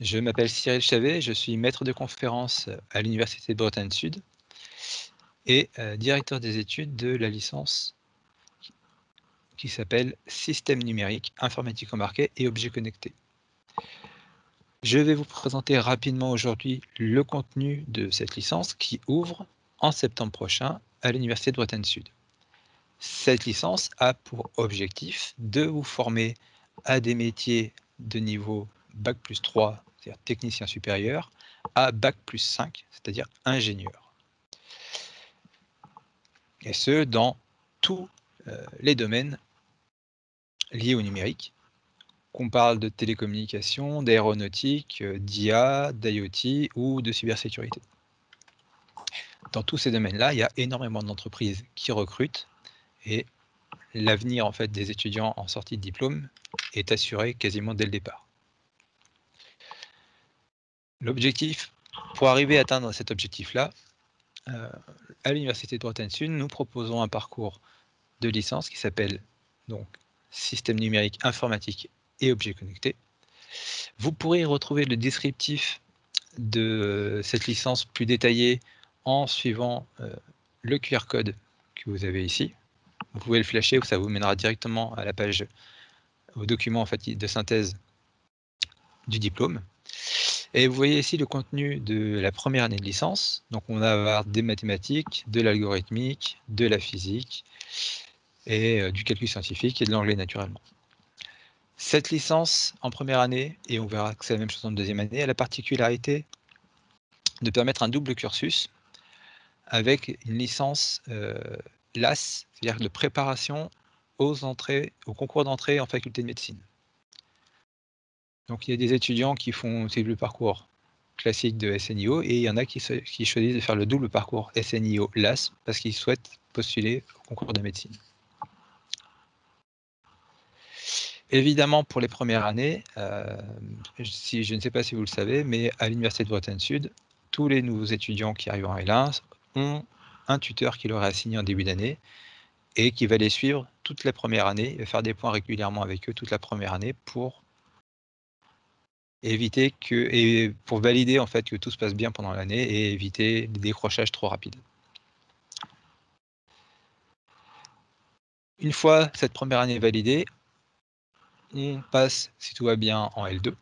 Je m'appelle Cyril Chavet, je suis maître de conférence à l'Université de Bretagne Sud et directeur des études de la licence qui s'appelle Système numérique, informatique embarquée et objets connectés. Je vais vous présenter rapidement aujourd'hui le contenu de cette licence qui ouvre en septembre prochain à l'Université de Bretagne Sud. Cette licence a pour objectif de vous former à des métiers de niveau Bac+3, c'est-à-dire technicien supérieur, à Bac+5, c'est-à-dire ingénieur. Et ce, dans tous les domaines liés au numérique, qu'on parle de télécommunications, d'aéronautique, d'IA, d'IoT ou de cybersécurité. Dans tous ces domaines-là, il y a énormément d'entreprises qui recrutent et l'avenir en fait des étudiants en sortie de diplôme est assuré quasiment dès le départ. L'objectif, pour arriver à atteindre cet objectif-là, à l'Université de Bretagne Sud, nous proposons un parcours de licence qui s'appelle donc Système numérique, informatique et objets connectés. Vous pourrez retrouver le descriptif de cette licence plus détaillé en suivant le QR code que vous avez ici. Vous pouvez le flasher, ça vous mènera directement à la page, au document en fait, de synthèse du diplôme. Et vous voyez ici le contenu de la première année de licence. Donc on va avoir des mathématiques, de l'algorithmique, de la physique et du calcul scientifique et de l'anglais naturellement. Cette licence en première année, et on verra que c'est la même chose en deuxième année, a la particularité de permettre un double cursus avec une licence LAS, c'est-à-dire de préparation aux concours d'entrée en faculté de médecine. Donc il y a des étudiants qui font le parcours classique de SNIO et il y en a qui choisissent de faire le double parcours SNIO-LAS parce qu'ils souhaitent postuler au concours de médecine. Évidemment, pour les premières années, je ne sais pas si vous le savez, mais à l'Université de Bretagne Sud, tous les nouveaux étudiants qui arrivent en L1 ont un tuteur qui leur est assigné en début d'année et qui va les suivre toute la première année, et faire des points régulièrement avec eux toute la première année pour pour valider en fait que tout se passe bien pendant l'année et éviter des décrochages trop rapides. Une fois cette première année validée, on passe, si tout va bien, en L2.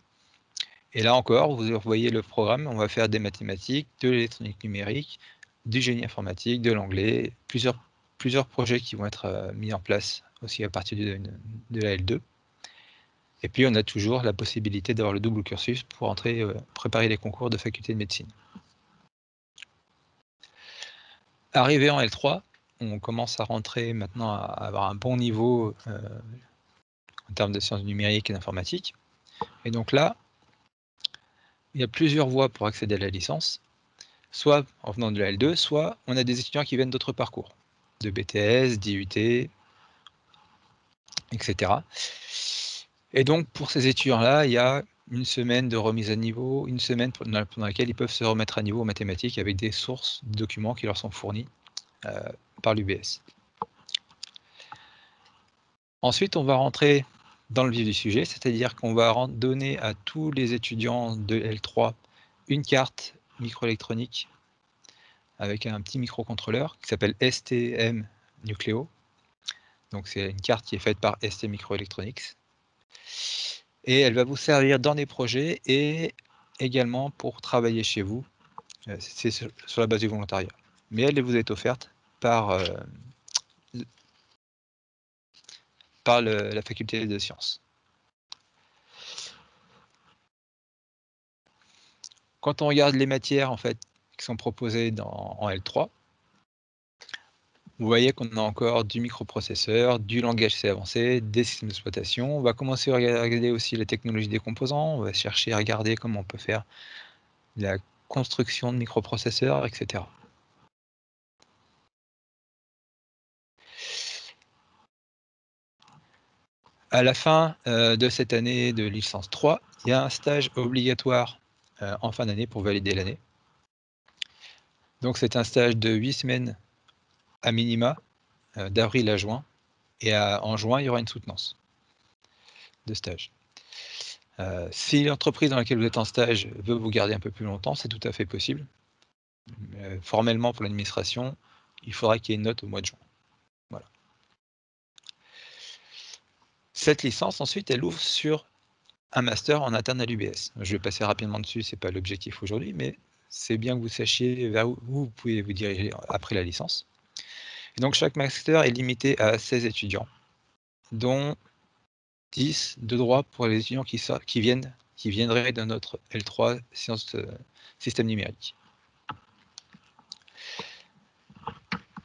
Et là encore, vous voyez le programme, on va faire des mathématiques, de l'électronique numérique, du génie informatique, de l'anglais, plusieurs projets qui vont être mis en place aussi à partir de la L2. Et puis on a toujours la possibilité d'avoir le double cursus pour préparer les concours de faculté de médecine. Arrivé en L3, on commence à rentrer maintenant à avoir un bon niveau en termes de sciences numériques et d'informatique. Et donc là, il y a plusieurs voies pour accéder à la licence, soit en venant de la L2, soit on a des étudiants qui viennent d'autres parcours, de BTS, d'IUT, etc. Et donc pour ces étudiants-là, il y a une semaine de remise à niveau, une semaine pendant laquelle ils peuvent se remettre à niveau en mathématiques avec des sources de documents qui leur sont fournis par l'UBS. Ensuite, on va rentrer dans le vif du sujet, c'est-à-dire qu'on va donner à tous les étudiants de L3 une carte microélectronique avec un petit microcontrôleur qui s'appelle STM Nucleo. Donc c'est une carte qui est faite par ST Microelectronics. Et elle va vous servir dans des projets et également pour travailler chez vous. C'est sur la base du volontariat. Mais elle vous est offerte par la faculté de sciences. Quand on regarde les matières en fait, qui sont proposées en L3, vous voyez qu'on a encore du microprocesseur, du langage C avancé, des systèmes d'exploitation. On va commencer à regarder aussi la technologie des composants. On va chercher à regarder comment on peut faire la construction de microprocesseurs, etc. À la fin de cette année de licence 3, il y a un stage obligatoire en fin d'année pour valider l'année. Donc c'est un stage de 8 semaines à minima, d'avril à juin. Et en juin, il y aura une soutenance de stage. Si l'entreprise dans laquelle vous êtes en stage veut vous garder un peu plus longtemps, c'est tout à fait possible. Formellement, pour l'administration, il faudra qu'il y ait une note au mois de juin. Voilà. Cette licence, ensuite, elle ouvre sur un master en interne à l'UBS. Je vais passer rapidement dessus, ce n'est pas l'objectif aujourd'hui, mais c'est bien que vous sachiez vers où vous pouvez vous diriger après la licence. Et donc, chaque master est limité à 16 étudiants, dont 10 de droit pour les étudiants qui viendraient de notre L3 sciences système numérique.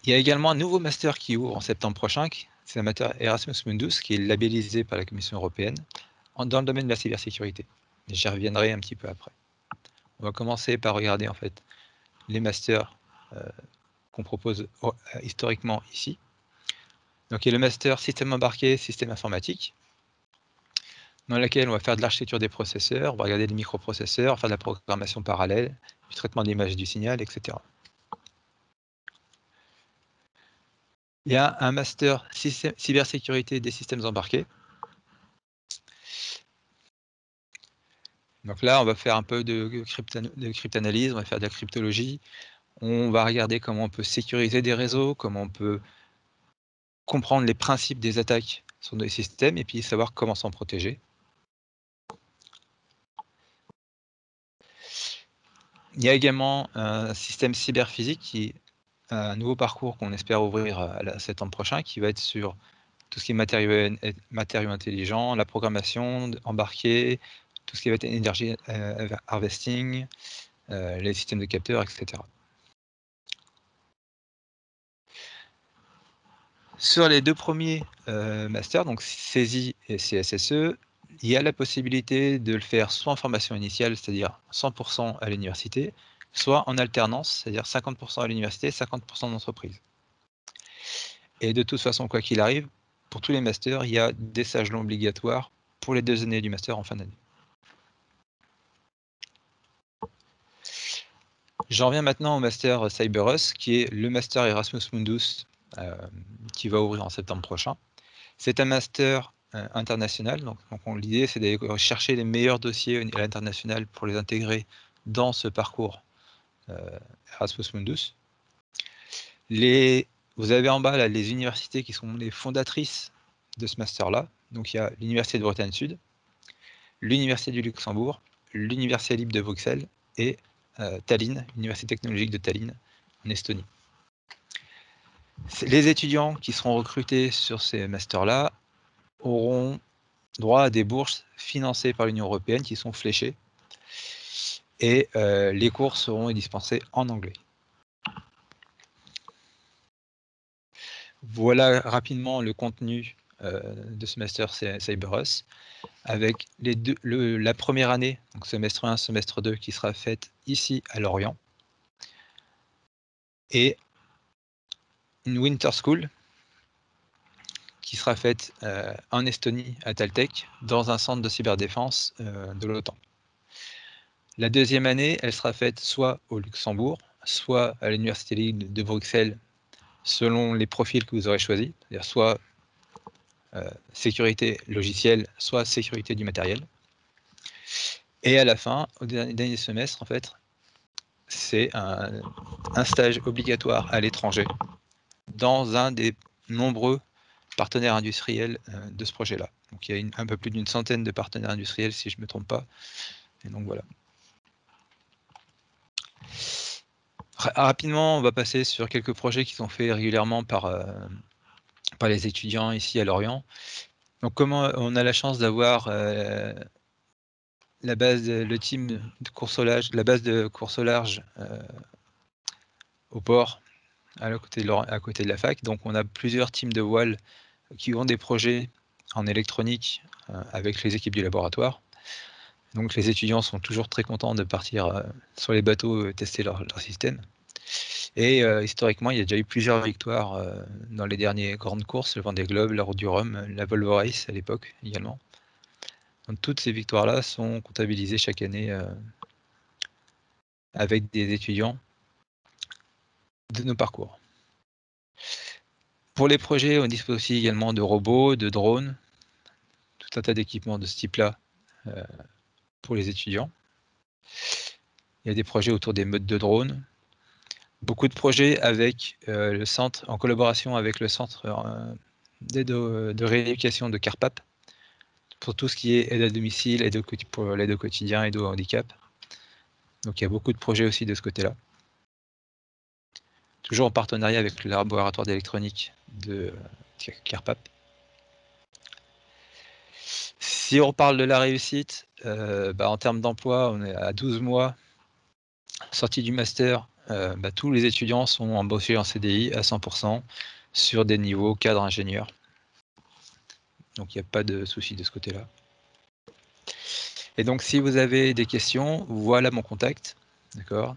Il y a également un nouveau master qui ouvre en septembre prochain, c'est un master Erasmus Mundus qui est labellisé par la Commission européenne dans le domaine de la cybersécurité. J'y reviendrai un petit peu après. On va commencer par regarder en fait les masters qu'on propose historiquement ici. Donc il y a le master système embarqué, système informatique, dans lequel on va faire de l'architecture des processeurs, on va regarder les microprocesseurs, faire de la programmation parallèle, du traitement d'image du signal, etc. Il y a un master cybersécurité des systèmes embarqués. Donc là, on va faire un peu de cryptanalyse, on va faire de la cryptologie, on va regarder comment on peut sécuriser des réseaux, comment on peut comprendre les principes des attaques sur des systèmes et puis savoir comment s'en protéger. Il y a également un système cyberphysique qui est un nouveau parcours qu'on espère ouvrir à septembre prochain, qui va être sur tout ce qui est matériaux intelligents, la programmation embarquée, tout ce qui va être énergie harvesting, les systèmes de capteurs, etc. Sur les deux premiers masters, donc CESI et CSSE, il y a la possibilité de le faire soit en formation initiale, c'est-à-dire 100% à l'université, soit en alternance, c'est-à-dire 50% à l'université, 50% en entreprise. Et de toute façon, quoi qu'il arrive, pour tous les masters, il y a des stages longs obligatoires pour les 2 années du master en fin d'année. J'en reviens maintenant au master CyberUs, qui est le master Erasmus Mundus, qui va ouvrir en septembre prochain. C'est un master international, donc l'idée c'est d'aller chercher les meilleurs dossiers à l'international pour les intégrer dans ce parcours Erasmus Mundus. Vous avez en bas là, les universités qui sont les fondatrices de ce master-là. Donc il y a l'Université de Bretagne Sud, l'Université du Luxembourg, l'Université libre de Bruxelles et Tallinn, l'Université technologique de Tallinn en Estonie. Les étudiants qui seront recrutés sur ces masters-là auront droit à des bourses financées par l'Union européenne qui sont fléchées et les cours seront dispensés en anglais. Voilà rapidement le contenu de ce master CyberUs avec la première année, donc semestre 1, semestre 2, qui sera faite ici à Lorient, et une Winter School qui sera faite en Estonie, à Taltech, dans un centre de cyberdéfense de l'OTAN. La deuxième année, elle sera faite soit au Luxembourg, soit à l'Université libre de Bruxelles, selon les profils que vous aurez choisis, c'est-à-dire soit sécurité logicielle, soit sécurité du matériel. Et à la fin, au dernier semestre, en fait, c'est un stage obligatoire à l'étranger dans un des nombreux partenaires industriels de ce projet-là. Donc il y a un peu plus d'une centaine de partenaires industriels, si je ne me trompe pas. Et donc voilà. Rapidement, on va passer sur quelques projets qui sont faits régulièrement par les étudiants ici à Lorient. Donc comment on a la chance d'avoir le team de course au large, la base de course au large au port, à côté de la fac. Donc on a plusieurs teams de voile qui ont des projets en électronique avec les équipes du laboratoire. Donc les étudiants sont toujours très contents de partir sur les bateaux tester leur système. Et historiquement, il y a déjà eu plusieurs victoires dans les dernières grandes courses, le Vendée Globe, la Route du Rhum, la Volvo Race à l'époque également. Donc toutes ces victoires-là sont comptabilisées chaque année avec des étudiants de nos parcours. Pour les projets, on dispose aussi également de robots, de drones, tout un tas d'équipements de ce type-là pour les étudiants. Il y a des projets autour des modes de drone. Beaucoup de projets avec le centre, en collaboration avec le centre d'aide de rééducation de Carpap, pour tout ce qui est aide à domicile, pour l'aide au quotidien, aide au handicap. Donc il y a beaucoup de projets aussi de ce côté-là. Toujours en partenariat avec le laboratoire d'électronique de Carpap. Si on parle de la réussite, en termes d'emploi, on est à 12 mois, sortie du master, tous les étudiants sont embauchés en CDI à 100% sur des niveaux cadre ingénieur. Donc il n'y a pas de souci de ce côté-là. Et donc si vous avez des questions, voilà mon contact, d'accord.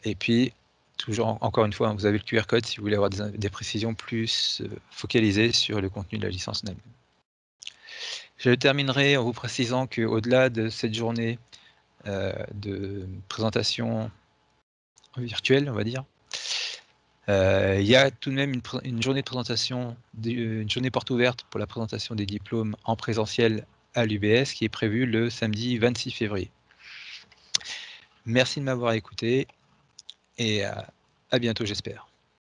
Et puis toujours, encore une fois, vous avez le QR code si vous voulez avoir des précisions plus focalisées sur le contenu de la licence NAM. Je terminerai en vous précisant qu'au-delà de cette journée de présentation virtuelle, on va dire, il y a tout de même une journée de présentation, une journée porte ouverte pour la présentation des diplômes en présentiel à l'UBS qui est prévue le samedi 26 février. Merci de m'avoir écouté et à bientôt, j'espère.